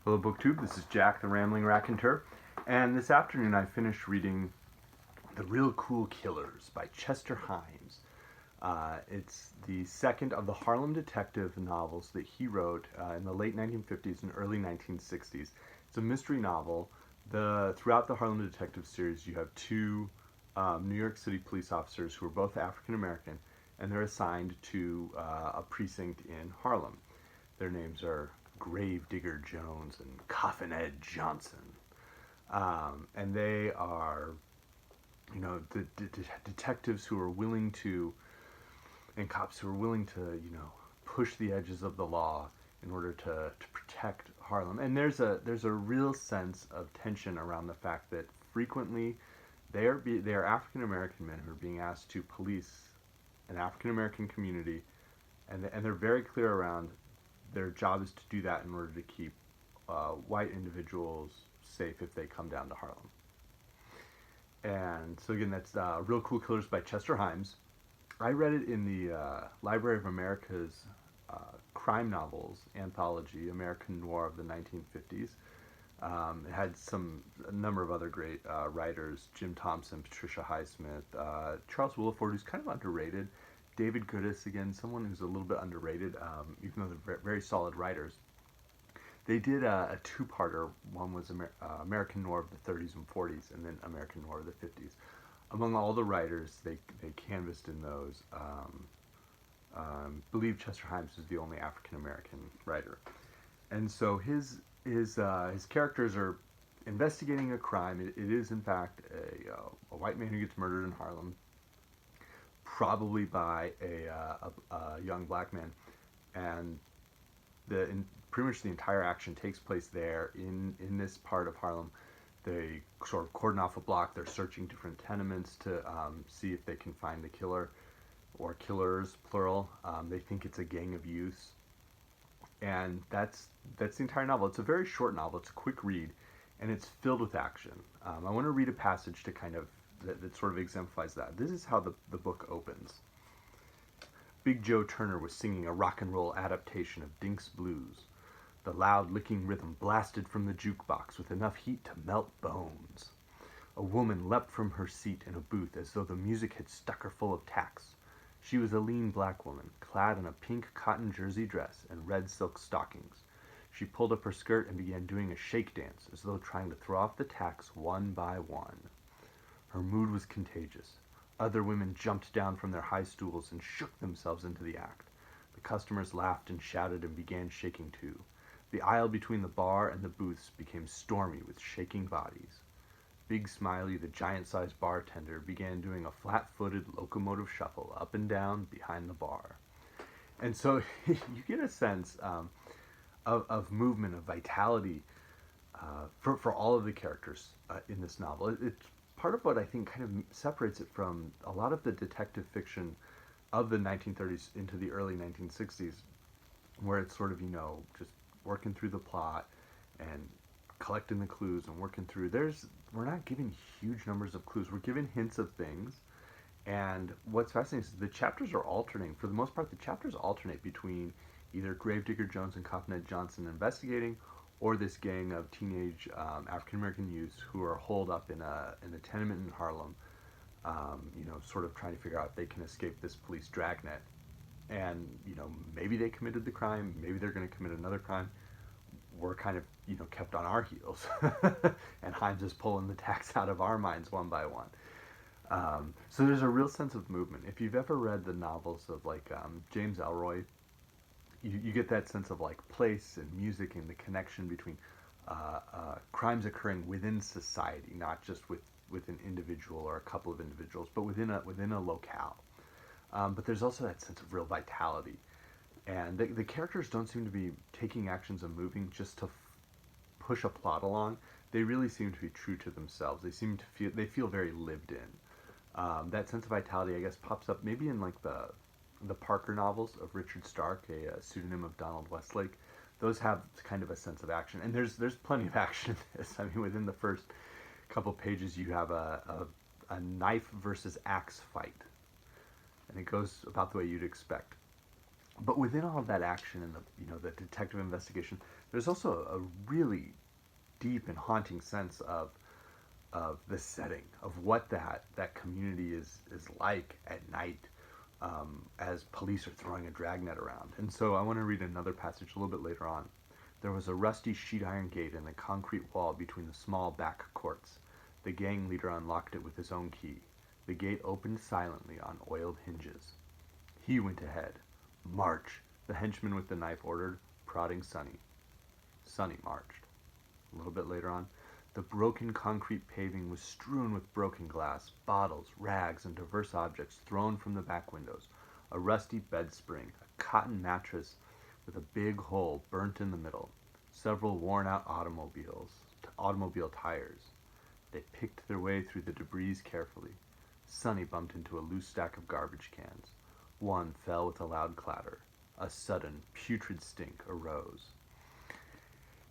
Hello, BookTube. This is Jack, the Rambling Raconteur, and this afternoon I finished reading The Real Cool Killers by Chester Himes. It's the second of the Harlem detective novels that he wrote in the late 1950s and early 1960s. It's a mystery novel. Throughout the Harlem Detective series, you have two New York City police officers who are both African American, and they're assigned to a precinct in Harlem. Their names are Gravedigger Jones and Coffin Ed Johnson. And they are, detectives who are willing to, and cops who are willing to, push the edges of the law in order to protect Harlem. And there's a real sense of tension around the fact that frequently they are African American men who are being asked to police an African American community, and they're very clear around their job is to do that in order to keep white individuals safe if they come down to Harlem. And so again, that's Real Cool Killers by Chester Himes. I read it in the Library of America's crime novels anthology, American Noir of the 1950s. It had a number of other great writers: Jim Thompson, Patricia Highsmith, Charles Willeford, who's kind of underrated, David Goodis, again, someone who's a little bit underrated, even though they're very solid writers. They did a two-parter. One was American Noir of the 30s and 40s, and then American Noir of the 50s. Among all the writers they canvassed in those, believe Chester Himes is the only African American writer, and so his characters are investigating a crime. It is in fact a white man who gets murdered in Harlem, probably by a young black man, and pretty much the entire action takes place there in this part of Harlem. They sort of cordon off a block. They're searching different tenements to see if they can find the killer or killers, plural. They think it's a gang of youths, and that's the entire novel. It's a very short novel. It's a quick read, and it's filled with action. I want to read a passage to kind of that sort of exemplifies that. This is how the book opens. Big Joe Turner was singing a rock and roll adaptation of Dink's Blues. The loud licking rhythm blasted from the jukebox with enough heat to melt bones. A woman leapt from her seat in a booth as though the music had stuck her full of tacks. She was a lean black woman, clad in a pink cotton jersey dress and red silk stockings. She pulled up her skirt and began doing a shake dance, as though trying to throw off the tacks one by one. Her mood was contagious. Other women jumped down from their high stools and shook themselves into the act. The customers laughed and shouted and began shaking too. The aisle between the bar and the booths became stormy with shaking bodies. Big Smiley, the giant-sized bartender, began doing a flat-footed locomotive shuffle up and down behind the bar. And so you get a sense of movement, of vitality for all of the characters in this novel. It's part of what I think kind of separates it from a lot of the detective fiction of the 1930s into the early 1960s, where it's sort of, just working through the plot and collecting the clues and working through. We're not given huge numbers of clues. We're given hints of things. And what's fascinating is the chapters are alternating. For the most part, the chapters alternate between either Gravedigger Jones and Coffin Ed Johnson investigating, or this gang of teenage African American youths who are holed up in a tenement in Harlem, sort of trying to figure out if they can escape this police dragnet. And maybe they committed the crime, maybe they're going to commit another crime. We're kind of kept on our heels, and Himes is pulling the tacks out of our minds one by one. So there's a real sense of movement. If you've ever read the novels of like James Ellroy, you get that sense of like place and music and the connection between crimes occurring within society, not just with an individual or a couple of individuals, but within a locale. But there's also that sense of real vitality, and the characters don't seem to be taking actions and moving just to push a plot along. They really seem to be true to themselves. They feel very lived in. That sense of vitality, I guess, pops up maybe in like the Parker novels of Richard Stark, a pseudonym of Donald Westlake. Those have kind of a sense of action, and there's plenty of action in this. I mean, within the first couple pages, you have a knife versus axe fight, and it goes about the way you'd expect. But within all of that action and the detective investigation, there's also a really deep and haunting sense of the setting of what that community is like at night, as police are throwing a dragnet around. And so I want to read another passage a little bit later on. There was a rusty sheet iron gate in the concrete wall between the small back courts. The gang leader unlocked it with his own key. The gate opened silently on oiled hinges. He went ahead. "March," the henchman with the knife ordered, prodding Sonny. Sonny marched. A little bit later on, the broken concrete paving was strewn with broken glass, bottles, rags, and diverse objects thrown from the back windows. A rusty bed spring, a cotton mattress with a big hole burnt in the middle, several worn-out automobile tires. They picked their way through the debris carefully. Sonny bumped into a loose stack of garbage cans. One fell with a loud clatter. A sudden, putrid stink arose.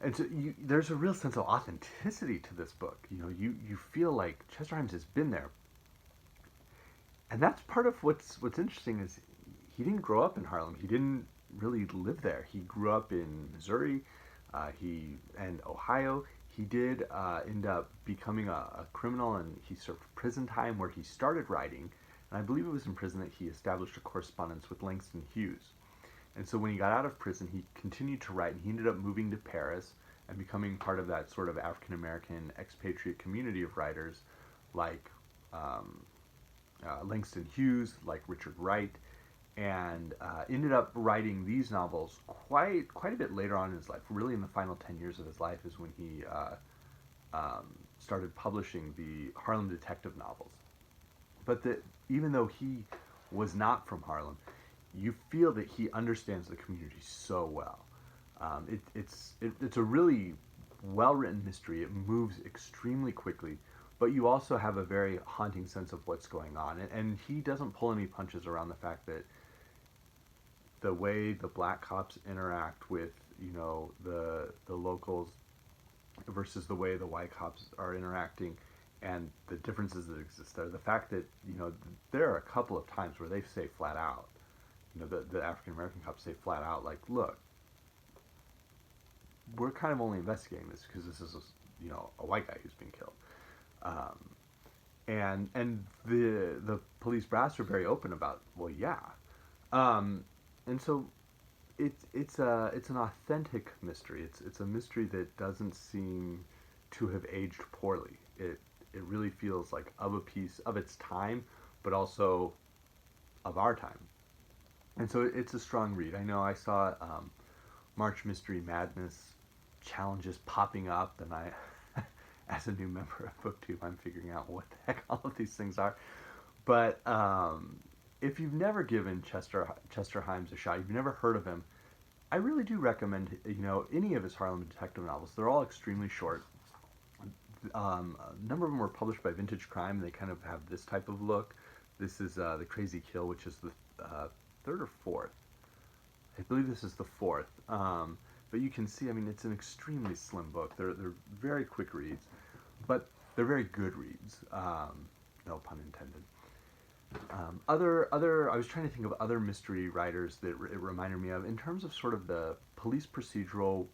And so there's a real sense of authenticity to this book. You feel like Chester Himes has been there, and that's part of what's interesting is he didn't grow up in Harlem. He didn't really live there. He grew up in Missouri, he and Ohio. He did end up becoming a criminal, and he served prison time where he started writing. And I believe it was in prison that he established a correspondence with Langston Hughes. And so when he got out of prison, he continued to write, and he ended up moving to Paris and becoming part of that sort of African American expatriate community of writers like um, Langston Hughes, like Richard Wright, and ended up writing these novels quite a bit later on in his life. Really, in the final 10 years of his life is when he started publishing the Harlem detective novels. But even though he was not from Harlem, you feel that he understands the community so well. It's a really well written mystery. It moves extremely quickly, but you also have a very haunting sense of what's going on. And he doesn't pull any punches around the fact that the way the black cops interact with the locals versus the way the white cops are interacting, and the differences that exist there. The fact that there are a couple of times where they say flat out, the African American cops say flat out, like, look, we're kind of only investigating this because this is a white guy who's been killed, um, and the police brass are very open about, well, yeah, um, and so it's an authentic mystery. It's a mystery that doesn't seem to have aged poorly. It really feels like of a piece of its time, but also of our time. And so it's a strong read. I know I saw March Mystery Madness challenges popping up, and I, as a new member of BookTube, I'm figuring out what the heck all of these things are. But if you've never given Chester Himes a shot, you've never heard of him, I really do recommend any of his Harlem detective novels. They're all extremely short. A number of them were published by Vintage Crime. They kind of have this type of look. This is The Crazy Kill, which is the third or fourth. I believe this is the fourth. But you can see, I mean, it's an extremely slim book. They're very quick reads, but they're very good reads. No pun intended. I was trying to think of other mystery writers that it reminded me of in terms of sort of the police procedural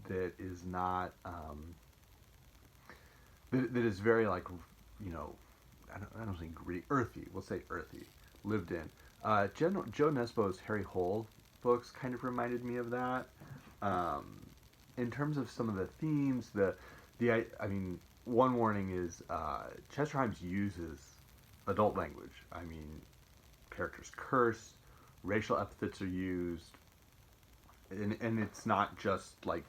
that is not that is very like I don't think gritty, earthy. We'll say earthy, lived in. Joe Nesbo's Harry Hole books kind of reminded me of that. Um, in terms of some of the themes, I mean, one warning is Chester Himes uses adult language. I mean, characters curse, racial epithets are used, and it's not just like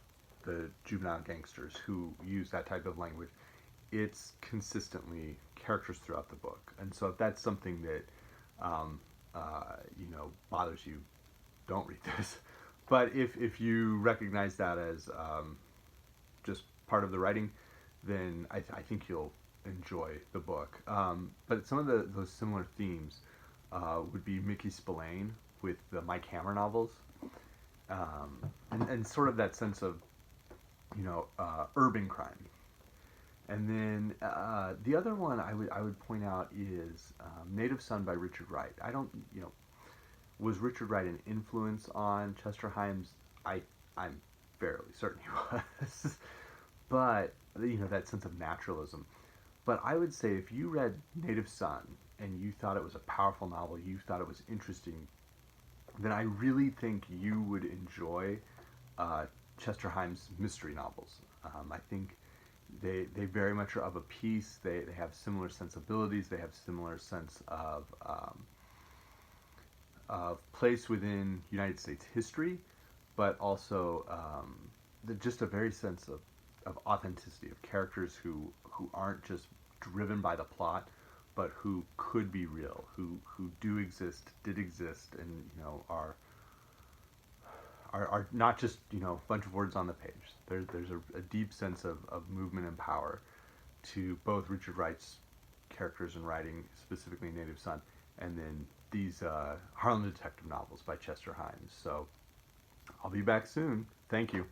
the juvenile gangsters who use that type of language. It's consistently characters throughout the book, and so if that's something that um, bothers you, don't read this. But if you recognize that as just part of the writing, then I think you'll enjoy the book. But some of those similar themes would be Mickey Spillane with the Mike Hammer novels, and sort of that sense of urban crime. And then the other one I would point out is Native Son by Richard Wright. I don't Was Richard Wright an influence on Chester Himes? I I'm fairly certain he was, but that sense of naturalism. But I would say if you read Native Son and you thought it was a powerful novel, you thought it was interesting, then I really think you would enjoy uh, Chester Himes' mystery novels. I think they very much are of a piece. They have similar sensibilities. They have similar sense of place within United States history, but also just a very sense of authenticity of characters who aren't just driven by the plot, but who could be real, who do exist, did exist, and are not just a bunch of words on the page. There's a deep sense of movement and power to both Richard Wright's characters and writing, specifically Native Son, and then these Harlem Detective novels by Chester Himes. So I'll be back soon. Thank you.